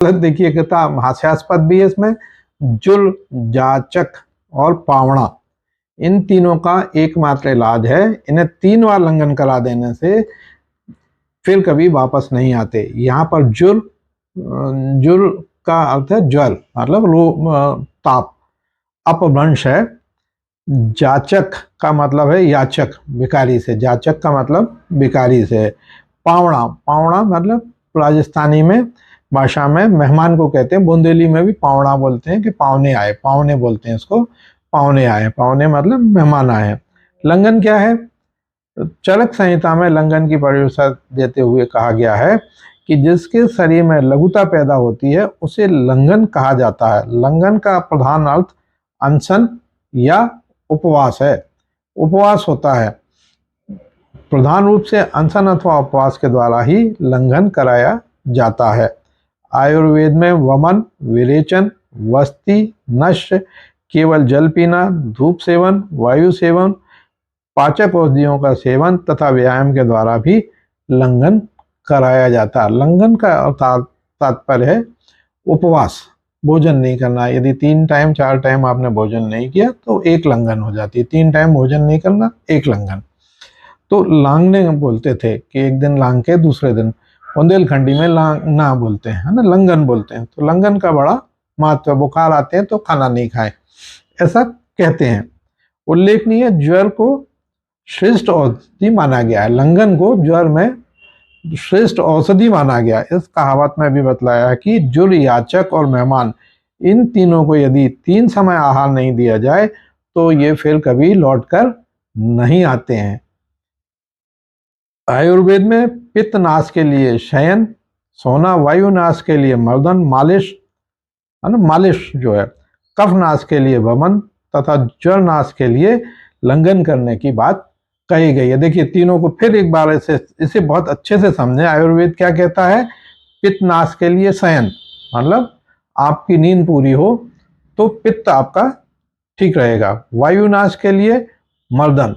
देखिए कितना हास्यास्पद भी है इसमें। जुल, जाचक और पावड़ा, इन तीनों का एकमात्र इलाज है, इन्हें 3 बार लंघन करा देने से फिर कभी वापस नहीं आते। यहाँ पर जुल, जुल का अर्थ है ज्वर, मतलब ताप, अपभ्रंश है। जाचक का मतलब है याचक, भिखारी से, जाचक का मतलब भिखारी से। पावड़ा, पावड़ा मतलब राजस्थानी में भाषा में मेहमान को कहते हैं, बुंदेली में भी पावड़ा बोलते हैं कि पावने आए, पावने बोलते हैं इसको, पावने आए, पावने मतलब मेहमान आए। लंघन क्या है? चरक संहिता में लंघन की परिभाषा देते हुए कहा गया है कि जिसके शरीर में लघुता पैदा होती है उसे लंघन कहा जाता है। लंघन का प्रधान अर्थ अनशन या उपवास है, उपवास होता है। प्रधान रूप से अनशन अथवा उपवास के द्वारा ही लंघन कराया जाता है। आयुर्वेद में वमन, विरेचन, वस्ती, नश्य, केवल जल पीना, धूप सेवन, वायु सेवन, पाचक औषधियों का सेवन तथा व्यायाम के द्वारा भी लंघन कराया जाता है। लंघन का तात्पर्य है उपवास, भोजन नहीं करना। यदि 3 टाइम 4 टाइम आपने भोजन नहीं किया तो एक लंघन हो जाती है। 3 टाइम भोजन नहीं करना, एक लंघन। तो लांगने बोलते थे कि एक दिन लांग के दूसरे दिन, बुंदेलखंडी में लांगना बोलते हैं, है ना, लंघन बोलते हैं। तो लंघन का बड़ा महत्व, बुखार आते हैं तो खाना नहीं खाएं, ऐसा कहते हैं। उल्लेखनीय, ज्वर को श्रेष्ठ औषधि माना गया है। लंघन को ज्वर में श्रेष्ठ औषधि माना गया। इस कहावत में भी बतलाया कि जुल, याचक और मेहमान, इन तीनों को यदि 3 समय आहार नहीं दिया जाए तो ये फिर कभी लौटकर नहीं आते हैं। आयुर्वेद में पित्त नाश के लिए शयन, सोना, वायु नाश के लिए मर्दन, मालिश, है ना, मालिश जो है, कफ नाश के लिए वमन तथा ज्वर नाश के लिए लंघन करने की बात कही गई है। देखिए तीनों को फिर एक बार इसे बहुत अच्छे से समझें। आयुर्वेद क्या कहता है? पित्त नाश के लिए शयन, मतलब आपकी नींद पूरी हो तो पित्त आपका ठीक रहेगा। वायु नाश के लिए मर्दन,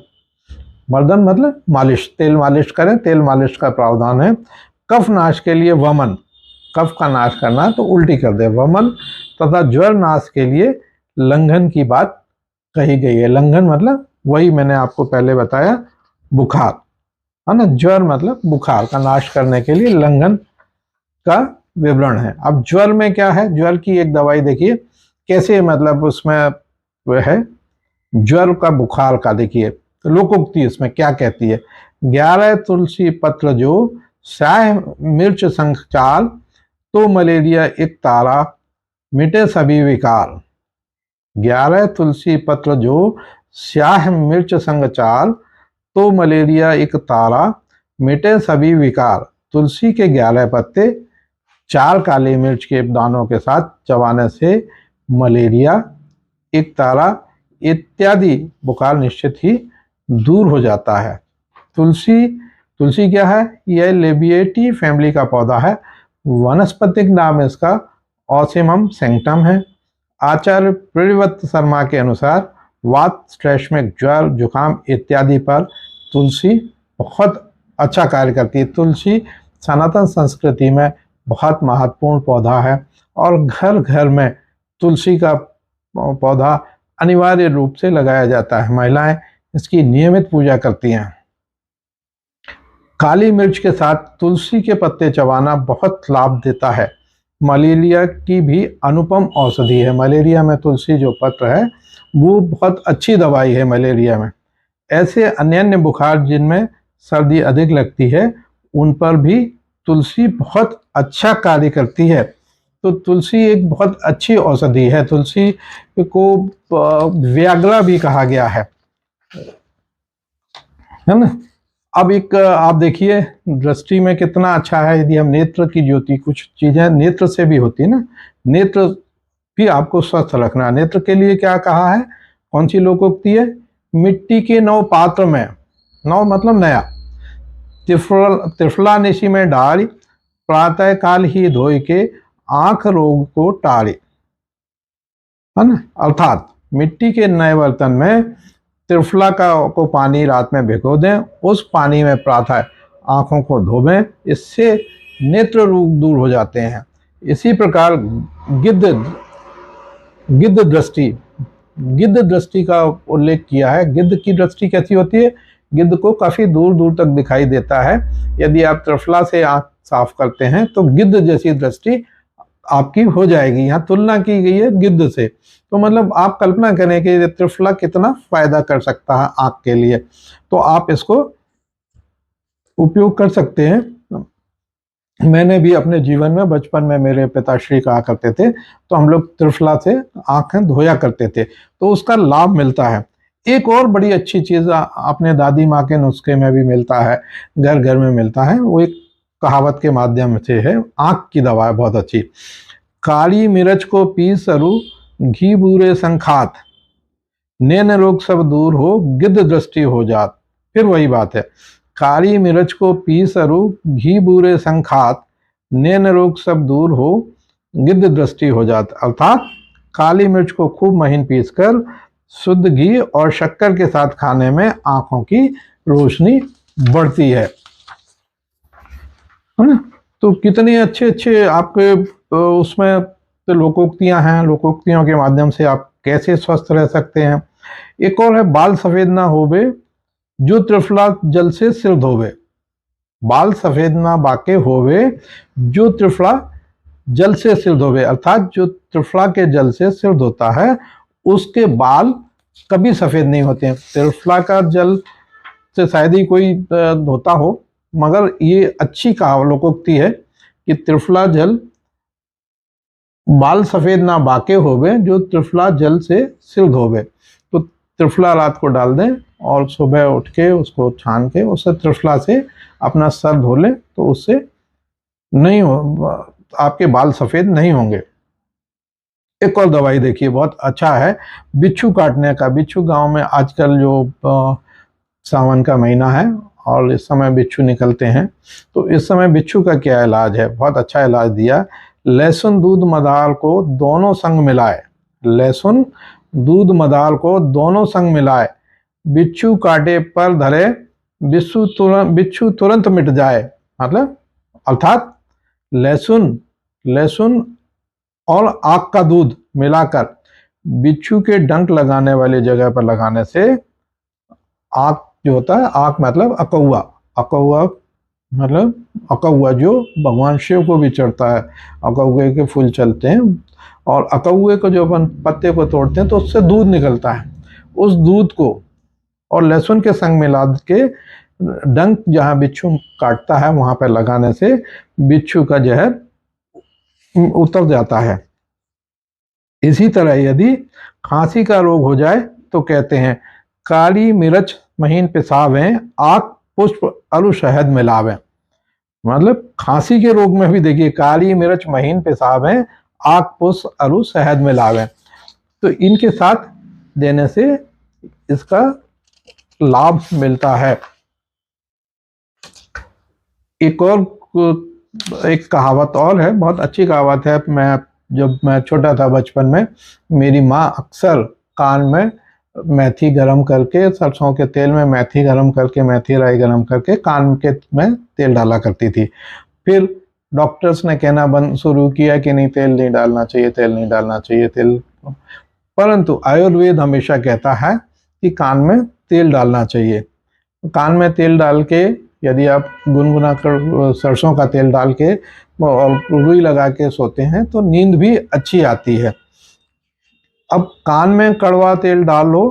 मर्दन मतलब मालिश, तेल मालिश करें, तेल मालिश का प्रावधान है। कफ नाश के लिए वमन, कफ का नाश करना तो उल्टी कर दे, वमन तथा ज्वर नाश के लिए लंघन की बात कही गई है। लंघन मतलब वही मैंने आपको पहले बताया, बुखार, है ना, ज्वर मतलब बुखार का नाश करने के लिए लंघन का विवरण है। अब ज्वर में क्या है? ज्वर की एक दवाई देखिए कैसे, मतलब उसमें वह है ज्वर का, बुखार का। देखिए तो लोकोक्ति इसमें क्या कहती है? 11 तुलसी पत्र जो, स्याह मिर्च संग चाल, तो मलेरिया एक तारा, मिटे सभी विकार। 11 तुलसी पत्र जो, स्याह मिर्च संग चाल, तो मलेरिया एक तारा, मिटे सभी विकार। तुलसी के 11 पत्ते 4 काली मिर्च के दानों के साथ चबाने से मलेरिया, एक तारा इत्यादि बुखार निश्चित ही दूर हो जाता है। तुलसी, तुलसी क्या है? यह लेबिएटी फैमिली का पौधा है। वनस्पतिक नाम इसका ऑसिमम सेंक्टम है। आचार्य प्रियव्रत शर्मा के अनुसार वात, श्लेष्मिक, ज्वर, जुकाम इत्यादि पर तुलसी बहुत अच्छा कार्य करती है। तुलसी सनातन संस्कृति में बहुत महत्वपूर्ण पौधा है और घर घर में तुलसी का पौधा अनिवार्य रूप से लगाया जाता है। महिलाएं इसकी नियमित पूजा करती हैं। काली मिर्च के साथ तुलसी के पत्ते चबाना बहुत लाभ देता है। मलेरिया की भी अनुपम औषधि है। मलेरिया में तुलसी जो पत्र है वो बहुत अच्छी दवाई है मलेरिया में। ऐसे अन्य बुखार जिनमें सर्दी अधिक लगती है उन पर भी तुलसी बहुत अच्छा कार्य करती है। तो तुलसी एक बहुत अच्छी औषधि है। तुलसी को व्याग्रा भी कहा गया है ना। अब एक आप देखिए दृष्टि में कितना अच्छा है। यदि हम नेत्र की ज्योति, कुछ चीजें नेत्र से भी होती है ना, नेत्र भी आपको स्वस्थ रखना। नेत्र के लिए क्या कहा है? कौन सी लोकोक्ति है? मिट्टी के 9 पात्र में, 9 मतलब नया, त्रिफला निशी में डाल, प्रातः काल ही धोई के, आंख रोग को टाले, है ना। अर्थात मिट्टी के नए बर्तन में त्रिफला को पानी रात में भिगो दें, उस पानी में प्रातः आंखों को धोवें, इससे नेत्र रोग दूर हो जाते हैं। इसी प्रकार गिद्ध गिद्ध दृष्टि, गिद्ध दृष्टि का उल्लेख किया है। गिद्ध की दृष्टि कैसी होती है? गिद्ध को काफी दूर दूर तक दिखाई देता है। यदि आप त्रिफला से आंख साफ करते हैं तो गिद्ध जैसी दृष्टि आपकी हो जाएगी। यहाँ तुलना की गई है गिद्ध से, तो मतलब आप कल्पना करें कि त्रिफला कितना फायदा कर सकता है आंख के लिए। तो आप इसको उपयोग कर सकते हैं। मैंने भी अपने जीवन में, बचपन में मेरे पिताश्री कहा करते थे, तो हम लोग त्रिफला से आंखें धोया करते थे, तो उसका लाभ मिलता है। एक और बड़ी अच्छी चीज अपने दादी माँ के नुस्खे में भी मिलता है, घर घर में मिलता है। वो एक कहावत के माध्यम से है, आंख की दवा है बहुत अच्छी। काली मिर्च को पीस अरु घी बूरे संखात, नैन रोग सब दूर हो गिद्ध दृष्टि हो जात। फिर वही बात है, काली मिर्च को पीस अरु घी बूरे संखात, नैन रोग सब दूर हो गिद्ध दृष्टि हो जात। अर्थात काली मिर्च को खूब महीन पीसकर शुद्ध घी और शक्कर के साथ खाने में आंखों की रोशनी बढ़ती है ना। तो कितने अच्छे अच्छे आपके उसमें तो लोकोक्तियां हैं। लोकोक्तियों के माध्यम से आप कैसे स्वस्थ रह सकते हैं। एक और है, बाल सफेद ना होवे जो त्रिफला जल से सिर धोवे। बाल सफेद ना बाके होवे जो त्रिफला जल से सिर धोवे। अर्थात जो त्रिफला के जल से सिर धोता है उसके बाल कभी सफेद नहीं होते हैं। त्रिफला का जल से शायद ही कोई धोता हो, मगर ये अच्छी लोकोक्ति है कि त्रिफला जल बाल सफेद ना बाके होवे जो त्रिफला जल से सिर धोवे। तो त्रिफला रात को डाल दें और सुबह उठ के उसको छान के उससे त्रिफला से अपना सर धो लें, तो उससे नहीं हो, आपके बाल सफेद नहीं होंगे। एक और दवाई देखिए, बहुत अच्छा है बिच्छू काटने का। बिच्छू गांव में आजकल जो सावन का महीना है और इस समय बिच्छू निकलते हैं, तो इस समय बिच्छू का क्या इलाज है? बहुत अच्छा इलाज दिया। लहसुन दूध मदार को दोनों संग मिलाए, लहसुन दूध मदार को दोनों संग मिलाए, बिच्छू काटे पर धरे, बिच्छू तुरंत मिट जाए। मतलब अर्थात लहसुन और आक का दूध मिलाकर बिच्छू के डंक लगाने वाली जगह पर लगाने से आक जो होता है, आक मतलब अकौआ, अकौआ मतलब अकौआ जो भगवान शिव को भी चढ़ता है। अकौए के फूल चलते हैं और अकौए को जो अपन पत्ते को तोड़ते हैं तो उससे दूध निकलता है। उस दूध को और लहसुन के संग मिला के डंक जहाँ बिच्छू काटता है वहां पर लगाने से बिच्छू का जहर उतर जाता है। इसी तरह यदि खांसी का रोग हो जाए तो कहते हैं काली मिर्च महीन पिसावें, आक पुष्प अरु शहद मिलावें। मतलब खांसी के रोग में भी देखिए, काली मिर्च महीन पिसावें, आक पुष्प अरु शहद मिलावें। तो इनके साथ देने से इसका लाभ मिलता है। एक कहावत और है, बहुत अच्छी कहावत है। जब मैं छोटा था बचपन में, मेरी माँ अक्सर कान में मेथी गरम करके, सरसों के तेल में मेथी गरम करके, मेथी राई गरम करके कान के में तेल डाला करती थी। फिर डॉक्टर्स ने कहना शुरू किया कि नहीं, तेल नहीं डालना चाहिए, तेल नहीं डालना चाहिए, तेल। परंतु आयुर्वेद हमेशा कहता है कि कान में तेल डालना चाहिए। कान में तेल डाल के यदि आप गुनगुना कर सरसों का तेल डाल के और रुई लगा के सोते हैं तो नींद भी अच्छी आती है। अब कान में कड़वा तेल डालो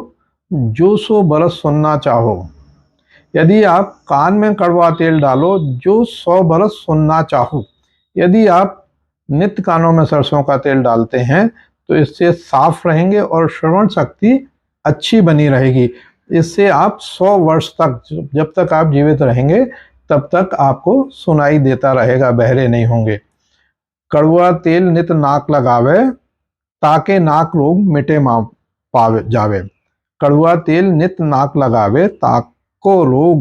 जो 100 बरस सुनना चाहो। यदि आप कान में कड़वा तेल डालो जो 100 बरस सुनना चाहो। यदि आप नित्य कानों में सरसों का तेल डालते हैं तो इससे साफ रहेंगे और श्रवण शक्ति अच्छी बनी रहेगी। इससे आप 100 वर्ष तक, जब तक आप जीवित रहेंगे तब तक आपको सुनाई देता रहेगा, बहरे नहीं होंगे। कड़वा तेल नित नाक लगावे ताके नाक रोग मिटे पावे जावे। कड़वा तेल नित नाक लगावे ताको रोग